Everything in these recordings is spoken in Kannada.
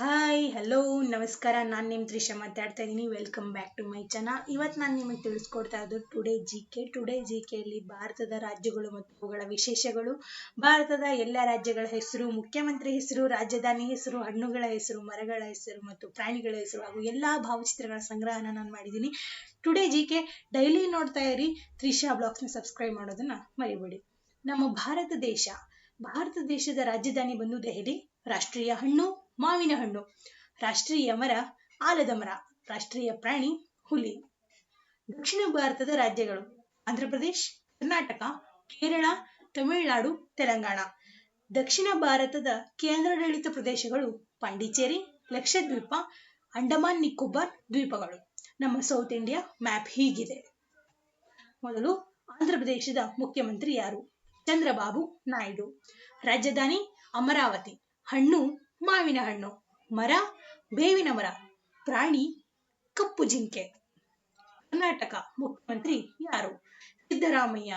ಹಾಯ್ ಹಲೋ ನಮಸ್ಕಾರ. ನಾನು ನಿಮ್ಮ ತ್ರಿಷಾ ಮಾತಾಡ್ತಾ ಇದ್ದೀನಿ. Welcome back to my channel. ಇವತ್ತು ನಾನು ನಿಮಗೆ ತಿಳಿಸ್ಕೊಡ್ತಾ ಇರೋದು ಟುಡೇ ಜಿ ಕೆಯಲ್ಲಿ ಭಾರತದ ರಾಜ್ಯಗಳು ಮತ್ತು ಅವುಗಳ ವಿಶೇಷಗಳು, ಭಾರತದ ಎಲ್ಲ ರಾಜ್ಯಗಳ ಹೆಸರು, ಮುಖ್ಯಮಂತ್ರಿ ಹೆಸರು, ರಾಜಧಾನಿ ಹೆಸರು, ಹಣ್ಣುಗಳ ಹೆಸರು, ಮರಗಳ ಹೆಸರು ಮತ್ತು ಪ್ರಾಣಿಗಳ ಹೆಸರು ಹಾಗೂ ಎಲ್ಲಾ ಭಾವಚಿತ್ರಗಳ ಸಂಗ್ರಹನ ನಾನು ಮಾಡಿದ್ದೀನಿ. ಟುಡೇ ಜಿ ಕೆ ಡೈಲಿ ನೋಡ್ತಾ ಇರಿ. ತ್ರಿಷಾ ಬ್ಲಾಗ್ಸ್ನ ಸಬ್ಸ್ಕ್ರೈಬ್ ಮಾಡೋದನ್ನ ಮರಿಬೇಡಿ. ನಮ್ಮ ಭಾರತ ದೇಶದ ರಾಜಧಾನಿ ಬಂದು ದೆಹಲಿ. ರಾಷ್ಟ್ರೀಯ ಹಣ್ಣು ಮಾವಿನ ಹಣ್ಣು. ರಾಷ್ಟ್ರೀಯ ಮರ ಆಲದ ಮರ. ರಾಷ್ಟ್ರೀಯ ಪ್ರಾಣಿ ಹುಲಿ. ದಕ್ಷಿಣ ಭಾರತದ ರಾಜ್ಯಗಳು: ಆಂಧ್ರ ಪ್ರದೇಶ್, ಕರ್ನಾಟಕ, ಕೇರಳ, ತಮಿಳುನಾಡು, ತೆಲಂಗಾಣ. ದಕ್ಷಿಣ ಭಾರತದ ಕೇಂದ್ರಾಡಳಿತ ಪ್ರದೇಶಗಳು: ಪಾಂಡಿಚೇರಿ, ಲಕ್ಷದ್ವೀಪ, ಅಂಡಮಾನ್ ನಿಕೋಬಾರ್ ದ್ವೀಪಗಳು. ನಮ್ಮ ಸೌತ್ ಇಂಡಿಯಾ ಮ್ಯಾಪ್ ಹೀಗಿದೆ. ಮೊದಲು ಆಂಧ್ರ ಪ್ರದೇಶದ ಮುಖ್ಯಮಂತ್ರಿ ಯಾರು? ಚಂದ್ರಬಾಬು ನಾಯ್ಡು. ರಾಜಧಾನಿ ಅಮರಾವತಿ. ಹಣ್ಣು ಮಾವಿನ ಹಣ್ಣು. ಮರ ಬೇವಿನ ಮರ. ಪ್ರಾಣಿ ಕಪ್ಪು ಜಿಂಕೆ. ಕರ್ನಾಟಕ ಮುಖ್ಯಮಂತ್ರಿ ಯಾರು? ಸಿದ್ದರಾಮಯ್ಯ.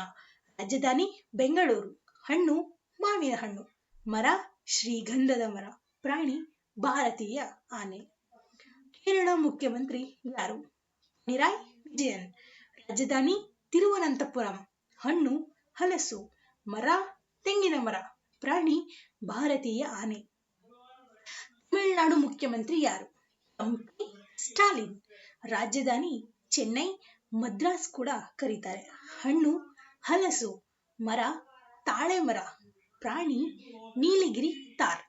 ರಾಜಧಾನಿ ಬೆಂಗಳೂರು. ಹಣ್ಣು ಮಾವಿನ ಹಣ್ಣು. ಮರ ಶ್ರೀಗಂಧದ ಮರ. ಪ್ರಾಣಿ ಭಾರತೀಯ ಆನೆ. ಕೇರಳ ಮುಖ್ಯಮಂತ್ರಿ ಯಾರು? ಪಿಣರಾಯಿ ವಿಜಯನ್. ರಾಜಧಾನಿ ತಿರುವನಂತಪುರಂ. ಹಣ್ಣು ಹಲಸು. ಮರ ತೆಂಗಿನ ಮರ. ಪ್ರಾಣಿ ಭಾರತೀಯ ಆನೆ. ತಮಿಳುನಾಡು ಮುಖ್ಯಮಂತ್ರಿ ಯಾರು? ಎಂಪಿ ಸ್ಟಾಲಿನ್. ರಾಜಧಾನಿ ಚೆನ್ನೈ, ಮದ್ರಾಸ್ ಕೂಡ ಕರೀತಾರೆ. ಹಣ್ಣು ಹಲಸು. ಮರ ತಾಳೆ ಮರ. ಪ್ರಾಣಿ ನೀಲಗಿರಿ ತಾರ್.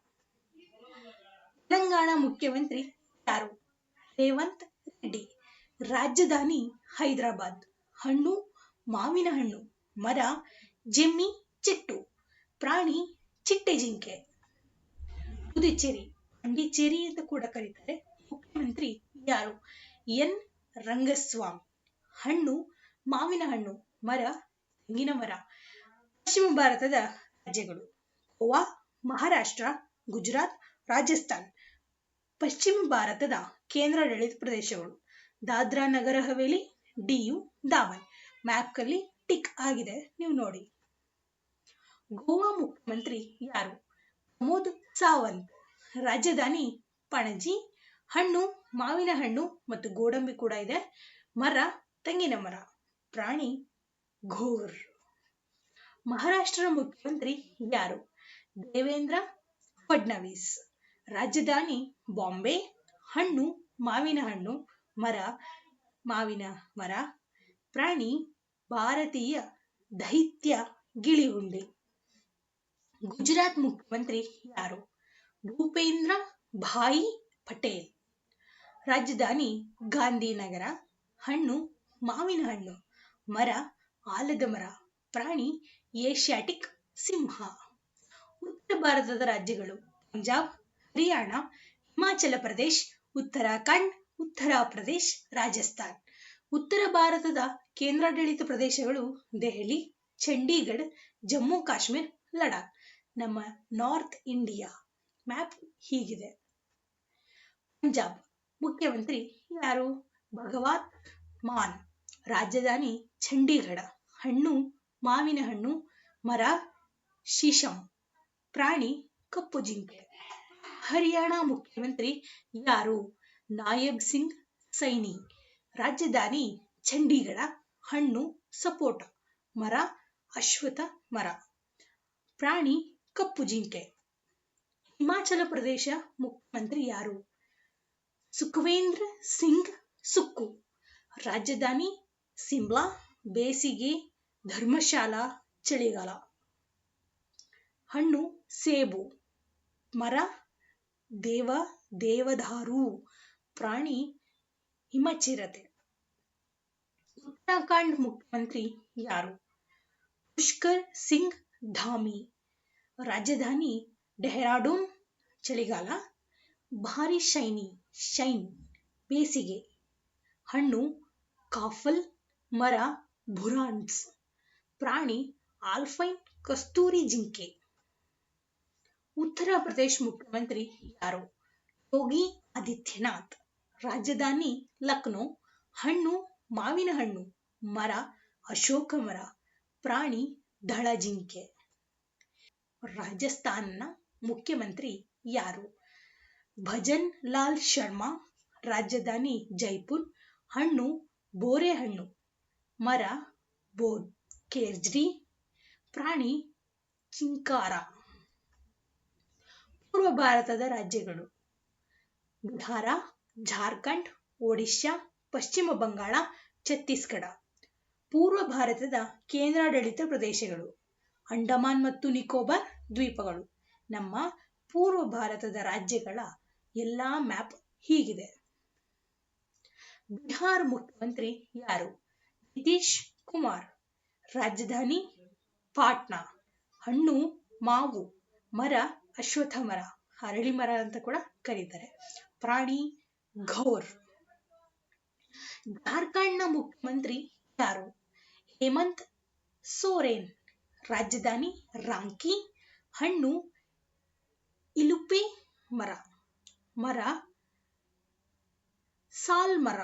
ತೆಲಂಗಾಣ ಮುಖ್ಯಮಂತ್ರಿ ಯಾರು? ರೇವಂತ್ ರೆಡ್ಡಿ. ರಾಜಧಾನಿ ಹೈದರಾಬಾದ್. ಹಣ್ಣು ಮಾವಿನ ಹಣ್ಣು. ಮರ ಜೆಮ್ಮಿ ಚೆಟ್ಟು. ಪ್ರಾಣಿ ಚಿಟ್ಟೆ ಜಿಂಕೆ. ಪಾಂಡಿಚೇರಿ ಅಂತ ಕೂಡ ಕರೀತಾರೆ. ಮುಖ್ಯಮಂತ್ರಿ ಯಾರು? ಎನ್ ರಂಗಸ್ವಾಮಿ. ಹಣ್ಣು ಮಾವಿನ ಹಣ್ಣು. ಮರ ತೆಂಗಿನ ಮರ. ಪಶ್ಚಿಮ ಭಾರತದ ರಾಜ್ಯಗಳು: ಗೋವಾ, ಮಹಾರಾಷ್ಟ್ರ, ಗುಜರಾತ್, ರಾಜಸ್ಥಾನ್. ಪಶ್ಚಿಮ ಭಾರತದ ಕೇಂದ್ರಾಡಳಿತ ಪ್ರದೇಶಗಳು: ದಾದ್ರಾ ನಗರ ಹವೇಲಿ, ಡಿಯು ದಾಮನ್. ಮ್ಯಾಪ್ ಅಲ್ಲಿ ಟಿಕ್ ಆಗಿದೆ, ನೀವು ನೋಡಿ. ಗೋವಾ ಮುಖ್ಯಮಂತ್ರಿ ಯಾರು? ಪ್ರಮೋದ್ ಸಾವಂತ್. ರಾಜಧಾನಿ ಪಣಜಿ. ಹಣ್ಣು ಮಾವಿನ ಹಣ್ಣು ಮತ್ತು ಗೋಡಂಬಿ ಕೂಡ ಇದೆ. ಮರ ತೆಂಗಿನ ಮರ. ಪ್ರಾಣಿ ಘೋರ್. ಮಹಾರಾಷ್ಟ್ರ ಮುಖ್ಯಮಂತ್ರಿ ಯಾರು? ದೇವೇಂದ್ರ ಫಡ್ನವೀಸ್. ರಾಜಧಾನಿ ಬಾಂಬೆ. ಹಣ್ಣು ಮಾವಿನ ಹಣ್ಣು. ಮರ ಮಾವಿನ ಮರ. ಪ್ರಾಣಿ ಭಾರತೀಯ ದೈತ್ಯ ಗಿಳಿಹುಂಡಿ. ಗುಜರಾತ್ ಮುಖ್ಯಮಂತ್ರಿ ಯಾರು? ಭೂಪೇಂದ್ರ ಭಾಯಿ ಪಟೇಲ್. ರಾಜಧಾನಿ ಗಾಂಧಿನಗರ. ಹಣ್ಣು ಮಾವಿನ ಹಣ್ಣು. ಮರ ಆಲದ ಮರ. ಪ್ರಾಣಿ ಏಷ್ಯಾಟಿಕ್ ಸಿಂಹ. ಉತ್ತರ ಭಾರತದ ರಾಜ್ಯಗಳು: ಪಂಜಾಬ್, ಹರಿಯಾಣ, ಹಿಮಾಚಲ ಪ್ರದೇಶ್, ಉತ್ತರಾಖಂಡ್, ಉತ್ತರ ಪ್ರದೇಶ್, ರಾಜಸ್ಥಾನ್. ಉತ್ತರ ಭಾರತದ ಕೇಂದ್ರಾಡಳಿತ ಪ್ರದೇಶಗಳು: ದೆಹಲಿ, ಚಂಡೀಗಢ, ಜಮ್ಮು ಕಾಶ್ಮೀರ್, ಲಡಾಖ್. ನಮ್ಮ ನಾರ್ತ್ ಇಂಡಿಯಾ ಮ್ಯಾಪ್ ಹೀಗಿದೆ. ಪಂಜಾಬ್ ಮುಖ್ಯಮಂತ್ರಿ ಯಾರು? ಭಗವತ್ ಮಾನ್. ರಾಜಧಾನಿ ಚಂಡೀಗಢ. ಹಣ್ಣು ಮಾವಿನ ಹಣ್ಣು. ಮರ ಶೀಶಂ. ಪ್ರಾಣಿ ಕಪ್ಪು ಜಿಂಕೆ. ಹರಿಯಾಣ ಮುಖ್ಯಮಂತ್ರಿ ಯಾರು? ನಾಯಬ್ ಸಿಂಗ್ ಸೈನಿ. ರಾಜಧಾನಿ ಚಂಡೀಗಢ. ಹಣ್ಣು ಸಪೋಟ. ಮರ ಅಶ್ವತ್ಥ ಮರ. ಪ್ರಾಣಿ ಕಪ್ಪು ಜಿಂಕೆ. ಹಿಮಾಚಲ ಪ್ರದೇಶ ಮುಖ್ಯಮಂತ್ರಿ ಯಾರು? ಸುಖವೇಂದ್ರ ಸಿಂಗ್ ಸುಕ್ಕು. ರಾಜಧಾನಿ ಸಿಮ್ಲಾ. ಬೇಸಿಗೆ ಧರ್ಮಶಾಲಾ, ಚಳಿಗಾಲ. ಹಣ್ಣು ಸೇಬು. ಮರ ದೇವದಾರು. ಪ್ರಾಣಿ ಹಿಮಚಿರತೆ. ಉತ್ತರಾಖಂಡ್ ಮುಖ್ಯಮಂತ್ರಿ ಯಾರು? ಪುಷ್ಕರ್ ಸಿಂಗ್ ಧಾಮಿ. ರಾಜಧಾನಿ ಡೆಹ್ರಾಡೂನ್. ಚಳಿಗಾಲ. ಭಾರಿ ಶೈನ್ ಬೇಸಿಗೆ. ಹಣ್ಣು ಕಾಫಲ್. ಮರ ಬುರಾನ್ಸ್. ಪ್ರಾಣಿ ಆಲ್ಪೈನ್ ಕಸ್ತೂರಿ ಜಿಂಕೆ. ಉತ್ತರ ಪ್ರದೇಶ್ ಮುಖ್ಯಮಂತ್ರಿ ಯಾರು? ಯೋಗಿ ಆದಿತ್ಯನಾಥ್. ರಾಜಧಾನಿ ಲಕ್ನೋ. ಹಣ್ಣು ಮಾವಿನ ಹಣ್ಣು. ಮರ ಅಶೋಕ ಮರ. ಪ್ರಾಣಿ ಧಳ ಜಿಂಕೆ. ರಾಜಸ್ಥಾನ್ನ ಮುಖ್ಯಮಂತ್ರಿ ಯಾರು? ಭಜನ್ ಲಾಲ್ ಶರ್ಮಾ, ರಾಜಧಾನಿ ಜೈಪುರ್. ಹಣ್ಣು ಬೋರೆಹಣ್ಣು, ಮರ ಬೋರ್. ಕೇಜ್ರಿ, ಪ್ರಾಣಿ ಚಿಂಕಾರ. ಪೂರ್ವ ಭಾರತದ ರಾಜ್ಯಗಳು: ಬಿಹಾರ, ಜಾರ್ಖಂಡ್, ಒಡಿಶಾ, ಪಶ್ಚಿಮ ಬಂಗಾಳ, ಛತ್ತೀಸ್ಗಢ. ಪೂರ್ವ ಭಾರತದ ಕೇಂದ್ರಾಡಳಿತ ಪ್ರದೇಶಗಳು: ಅಂಡಮಾನ್ ಮತ್ತು ನಿಕೋಬಾರ್ ದ್ವೀಪಗಳು. ನಮ್ಮ ಪೂರ್ವ ಭಾರತದ ರಾಜ್ಯಗಳ ಎಲ್ಲಾ ಮ್ಯಾಪ್ ಹೀಗಿದೆ. ಬಿಹಾರ್ ಮುಖ್ಯಮಂತ್ರಿ ಯಾರು? ನಿತೀಶ್ ಕುಮಾರ್. ರಾಜಧಾನಿ ಪಾಟ್ನಾ. ಹಣ್ಣು ಮಾವು, ಮರ ಅಶ್ವತ್ಥ ಮರ, ಅರಳಿ ಮರ ಅಂತ ಕೂಡ ಕರೀತಾರೆ. ಪ್ರಾಣಿ ಘೋರ್. ಜಾರ್ಖಂಡ್ನ ಮುಖ್ಯಮಂತ್ರಿ ಯಾರು? ಹೇಮಂತ್ ಸೋರೆನ್. ರಾಜಧಾನಿ ರಾಂಚಿ. ಹಣ್ಣು ಇಲುಪೆ ಮರ, ಮರ ಸಾಲ್ ಮರ.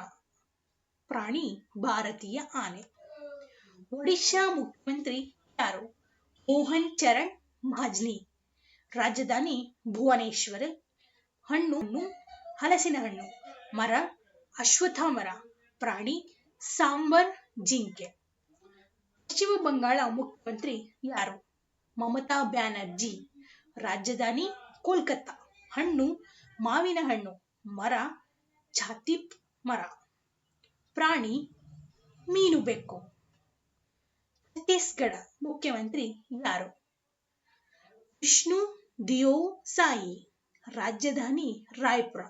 ಪ್ರಾಣಿ ಭಾರತೀಯ ಆನೆ. ಒಡಿಶಾ ಮುಖ್ಯಮಂತ್ರಿ ಯಾರು? ಮೋಹನ್ ಚರಣ್ ಮಾಂಜ್ನಿ. ರಾಜಧಾನಿ ಭುವನೇಶ್ವರ. ಹಣ್ಣು ಹಲಸಿನ ಹಣ್ಣು, ಮರ ಅಶ್ವತ್ಥ ಮರ. ಪ್ರಾಣಿ ಸಾಂಬಾರ್ ಜಿಂಕೆ. ಪಶ್ಚಿಮ ಬಂಗಾಳ ಮುಖ್ಯಮಂತ್ರಿ ಯಾರು? ಮಮತಾ ಬ್ಯಾನರ್ಜಿ. ರಾಜಧಾನಿ ಕೋಲ್ಕತ್ತಾ. ಹಣ್ಣು ಮಾವಿನ ಹಣ್ಣು, ಮರ ಛಾತಿಪ್ ಮರ. ಪ್ರಾಣಿ ಮೀನು ಬೆಕ್ಕು. ಛತ್ತೀಸ್ಗಢ ಮುಖ್ಯಮಂತ್ರಿ ಯಾರು? ವಿಷ್ಣು ದಿಯೋ ಸಾಯಿ. ರಾಜಧಾನಿ ರಾಯ್ಪುರ.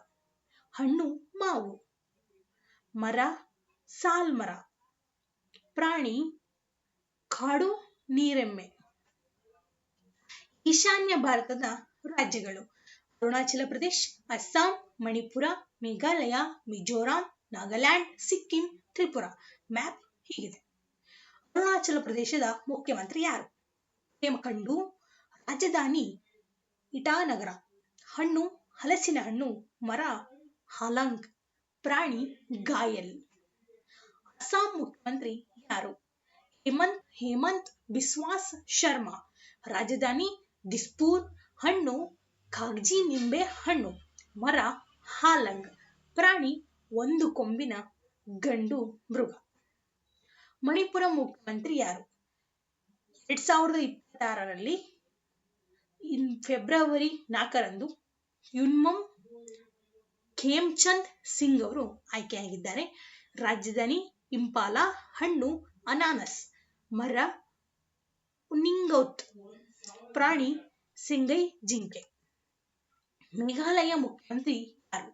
ಹಣ್ಣು ಮಾವು, ಮರ ಸಾಲ್ ಮರ. ಪ್ರಾಣಿ ಕಾಡು ನೀರೆಮ್ಮೆ. ಈಶಾನ್ಯ ಭಾರತದ ರಾಜ್ಯಗಳು: ಅರುಣಾಚಲ ಪ್ರದೇಶ್, ಅಸ್ಸಾಂ, ಮಣಿಪುರ, ಮೇಘಾಲಯ, ಮಿಜೋರಾಂ, ನಾಗಾಲ್ಯಾಂಡ್, ಸಿಕ್ಕಿಂ, ತ್ರಿಪುರ. ಮ್ಯಾಪ್ ಹೀಗಿದೆ. ಅರುಣಾಚಲ ಪ್ರದೇಶದ ಮುಖ್ಯಮಂತ್ರಿ ಯಾರು? ಪೇಮಖಂಡು. ರಾಜಧಾನಿ ಇಟಾನಗರ. ಹಣ್ಣು ಹಲಸಿನ ಹಣ್ಣು, ಮರ ಹಾಲಾಂಗ್. ಪ್ರಾಣಿ ಗಾಯಲ್. ಅಸ್ಸಾಂ ಮುಖ್ಯಮಂತ್ರಿ ಯಾರು? ಹೇಮಂತ್ ಬಿಸ್ವಾಸ್ ಶರ್ಮಾ. ರಾಜಧಾನಿ ದಿಸ್ಪುರ್. ಹಣ್ಣು ಕಾಗ್ಜಿ ನಿಂಬೆ ಹಣ್ಣು, ಮರ ಹಾಲಂಗ್. ಪ್ರಾಣಿ ಒಂದು ಕೊಂಬಿನ ಗಂಡು ಮೃಗ. ಮಣಿಪುರ ಮುಖ್ಯಮಂತ್ರಿ ಯಾರು? 2026ರಲ್ಲಿ ಫೆಬ್ರವರಿ 4ರಂದು ಯುನ್ಮಮ್ ಖೇಮ್ಚಂದ್ ಸಿಂಗ್ ಅವರು ಆಯ್ಕೆಯಾಗಿದ್ದಾರೆ. ರಾಜಧಾನಿ ಇಂಪಾಲ. ಹಣ್ಣು ಅನಾನಸ್, ಮರ ಉನ್ನಿಂಗೌತ್. ಪ್ರಾಣಿ ಸಿಂಗೈ ಜಿಂಕೆ. ಮೇಘಾಲಯ ಮುಖ್ಯಮಂತ್ರಿ ಯಾರು?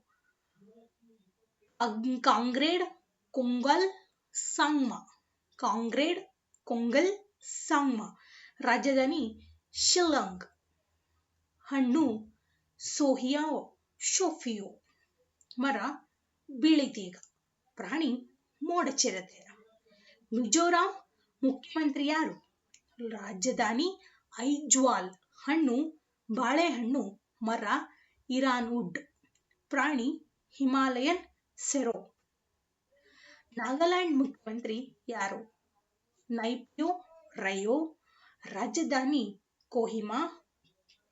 ಕಾಂಗ್ರೇಡ್ ಕೊಂಗಲ್ ಸಾಂಗ್ಮಾ. ರಾಜಧಾನಿ ಶಿಲ್ಲಾಂಗ್. ಹಣ್ಣು ಶೋಫಿಯೋ, ಮರ ಬೀಳಿತೀಗ. ಪ್ರಾಣಿ ಮೋಡಚಿರತೆ. ಮಿಜೋರಾಂ ಮುಖ್ಯಮಂತ್ರಿ ಯಾರು? ರಾಜಧಾನಿ ಐಜ್ವಾಲ್. ಹಣ್ಣು ಬಾಳೆಹಣ್ಣು, ಮರ ಇರಾನ್ ವುಡ್. ಪ್ರಾಣಿ ಹಿಮಾಲಯನ್ ಸೆರೋ. ನಾಗಾಲ್ಯಾಂಡ್ ಮುಖ್ಯಮಂತ್ರಿ ಯಾರು? ನೈಪ್ಯೋ ರಯೋ. ರಾಜಧಾನಿ ಕೋಹಿಮಾ.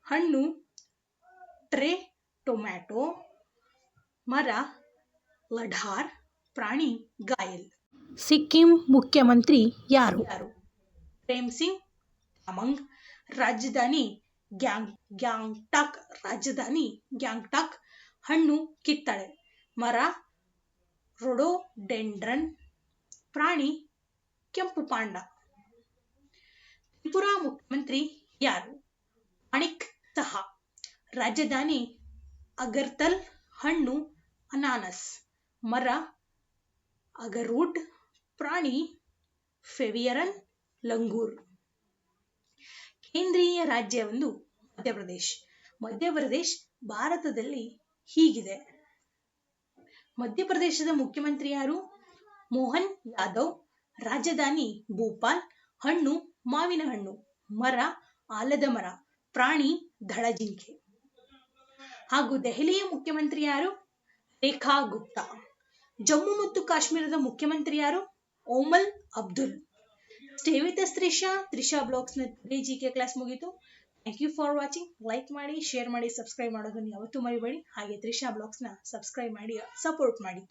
ಹಣ್ಣು ಟ್ರೇ ಟೊಮ್ಯಾಟೊ, ಮರ ಲಢಾರ್. ಪ್ರಾಣಿ ಗಾಯಲ್. ಸಿಕ್ಕಿಂ ಮುಖ್ಯಮಂತ್ರಿ ಯಾರು? ಪ್ರೇಮ್ ಸಿಂಗ್ ತಾಮಂಗ್. ರಾಜಧಾನಿ ಗ್ಯಾಂಗ್ಟಾಕ್. ಹಣ್ಣು ಕಿತ್ತಳೆ, ಮರ ರೋಡೋಡೆಂಡ್ರನ್. ಪ್ರಾಣಿ ಕೆಂಪು ಪಾಂಡ. ತ್ರಿಪುರಾ ಮುಖ್ಯಮಂತ್ರಿ ಯಾರು? ಮಾಣಿಕ್ ಸಹಾ. ರಾಜಧಾನಿ ಅಗರ್ತಲ್. ಹಣ್ಣು ಅನಾನಸ್, ಮರ ಅಗರ್ವುಡ್. ಪ್ರಾಣಿ ಫೆವಿಯರನ್ ಲಂಗೂರ್. ಕೇಂದ್ರೀಯ ರಾಜ್ಯವೊಂದು ಮಧ್ಯಪ್ರದೇಶ್ ಭಾರತದಲ್ಲಿ ಹೀಗಿದೆ. ಮಧ್ಯಪ್ರದೇಶದ ಮುಖ್ಯಮಂತ್ರಿ ಯಾರು? ಮೋಹನ್ ಯಾದವ್. ರಾಜಧಾನಿ ಭೋಪಾಲ್. ಹಣ್ಣು ಮಾವಿನ ಹಣ್ಣು, ಮರ ಆಲದ ಮರ. ಪ್ರಾಣಿ ಧಳಜಿಂಕೆ. ಹಾಗೂ ದೆಹಲಿಯ ಮುಖ್ಯಮಂತ್ರಿ ಯಾರು? ರೇಖಾ ಗುಪ್ತಾ. ಜಮ್ಮು ಮತ್ತು ಕಾಶ್ಮೀರದ ಮುಖ್ಯಮಂತ್ರಿ ಯಾರು? Omar Abdul. Stay with us Trisha ಬ್ಲಾಗ್ಸ್ನ ಟುಡೇ ಜಿಕೆ ಕ್ಲಾಸ್ ಮುಗಿತು. Thank you for watching. Like ಮಾಡಿ, ಶೇರ್ ಮಾಡಿ, ಸಬ್ಸ್ಕ್ರೈಬ್ ಮಾಡೋದನ್ನ ಯಾವತ್ತೂ ಮರಿಬೇಡಿ. ಹಾಗೆ ತ್ರಿಷಾ ಬ್ಲಾಗ್ಸ್ನ ಸಬ್ಸ್ಕ್ರೈಬ್ ಮಾಡಿ ಸಪೋರ್ಟ್ ಮಾಡಿ.